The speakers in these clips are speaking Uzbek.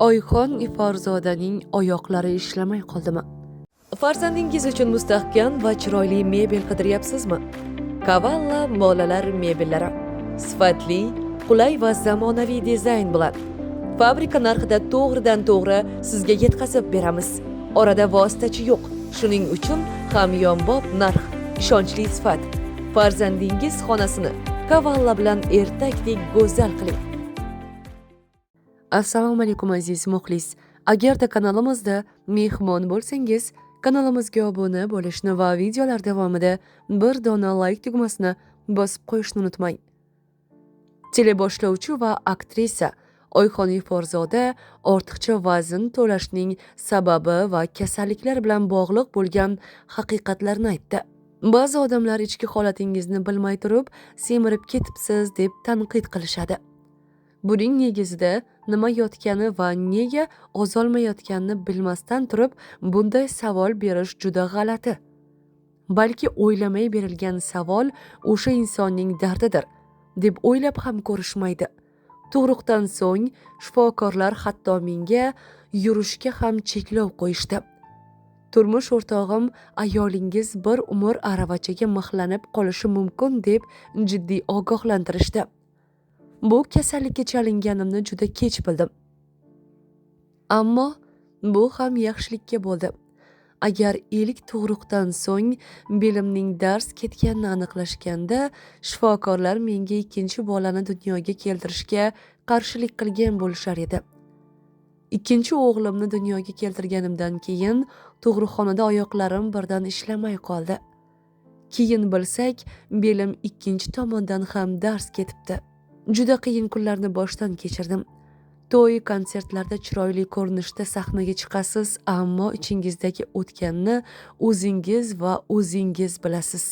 Oyxon Iforzodaning oyoqlari ishlamay qoldimi? Farzandingiz uchun mustahkam va chiroyli mebel qidiryapsizmi? Kavalla bolalar mebellari. Sifatli, qulay va zamonaviy dizayn bilan fabrika narxida to'g'ridan-to'g'ri sizga yetkazib beramiz. Orada vositachi yo'q. Shuning uchun hamyonbop narx, ishonchli sifat. Farzandingiz xonasini Kavalla bilan ertakdek go'zal qiling. Assalomu alaykum aziz muxlis. Agarda kanalimizda mehmon bo'lsangiz, kanalimizga obuna bo'lishni va videolar davomida bir dona like tugmasini bosib qo'yishni unutmang. Teleboshlovchi va aktrisa Oyxon Iforzoda ortiqcha vazn to'lashning sababi va kasalliklar bilan bog'liq bo'lgan haqiqatlarni aytdi. Ba'zi odamlar ichki holatingizni bilmay turib, semirib ketibsiz deb tanqid qilishadi. Buning negizida nima yotgani va nega ozolmayotganini bilmasdan turib, bunday savol berish juda g'alati. Balki o'ylamay berilgan savol o'sha insonning dardidir, deb o'ylab ham ko'rishmaydi. Tug'ruqdan so'ng shifokorlar hatto menga yurishga ham cheklov qo'yishdi. Turmush o'rtog'im ayolingiz bir umr aravachaga mixlanib qolishi mumkin deb jiddiy ogohlantirishdi. Bu kasallikka chalinganimni juda kech bildim. Ammo bu ham yaxshilikka bo'ldi. Agar ilk tug'ruqdan so'ng belimning dars ketganini aniqlashganda, shifokorlar menga ikkinchi bolani dunyoga keltirishga qarshilik qilgan bo'lishar edi. Ikkinchi o'g'limni dunyoga keltirganimdan keyin tug'ruqxonada oyoqlarim birdan ishlamay qoldi. Keyin bilsak, belim ikkinchi tomondan ham dars ketibdi. Juda qiyin kunlarni boshdan kechirdim. To'y, konsertlarda chiroyli ko'rinishda sahnaga chiqasiz, ammo ichingizdagi o'tganni o'zingiz va o'zingiz bilasiz.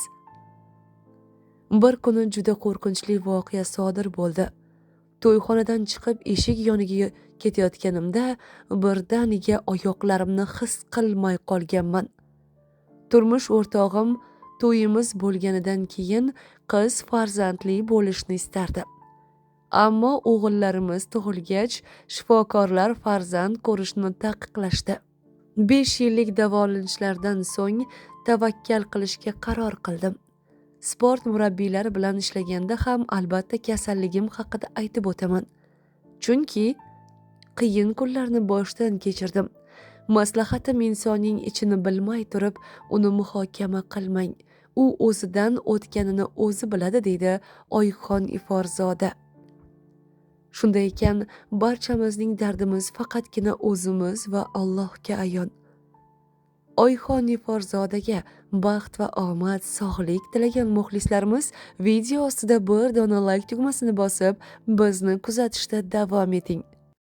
Bir kuni juda qo'rqinchli voqea sodir bo'ldi. To'yxonadan chiqib eshik yoniga ketayotganimda birdaniga oyoqlarimni his qilmay qolganman. Turmush o'rtog'im to'yimiz bo'lganidan keyin qiz farzandli bo'lishni istardi. Ammo o'g'illarimiz tug'ilgach, shifokorlar farzand ko'rishni taqiqlashdi. 5 yillik davolanishlardan so'ng tavakkal qilishga qaror qildim. Sport murabbiylari bilan ishlaganda ham albatta kasalligim haqida aytib o'taman. Chunki qiyin kunlarni boshdan kechirdim. Maslahatim insonning ichini bilmay turib, uni muhokama qilmang. U o'zidan o'tganini o'zi biladi, deydi Oyxon Iforzoda. Shunday ekan, barchamizning dardimiz faqatgina o'zimiz va Allohga ayon. Oyxon Iforzodaga baxt va omad, sog'lik tilagan muxlislarimiz video ostida bir dona like tugmasini bosib, bizni kuzatishda davom eting.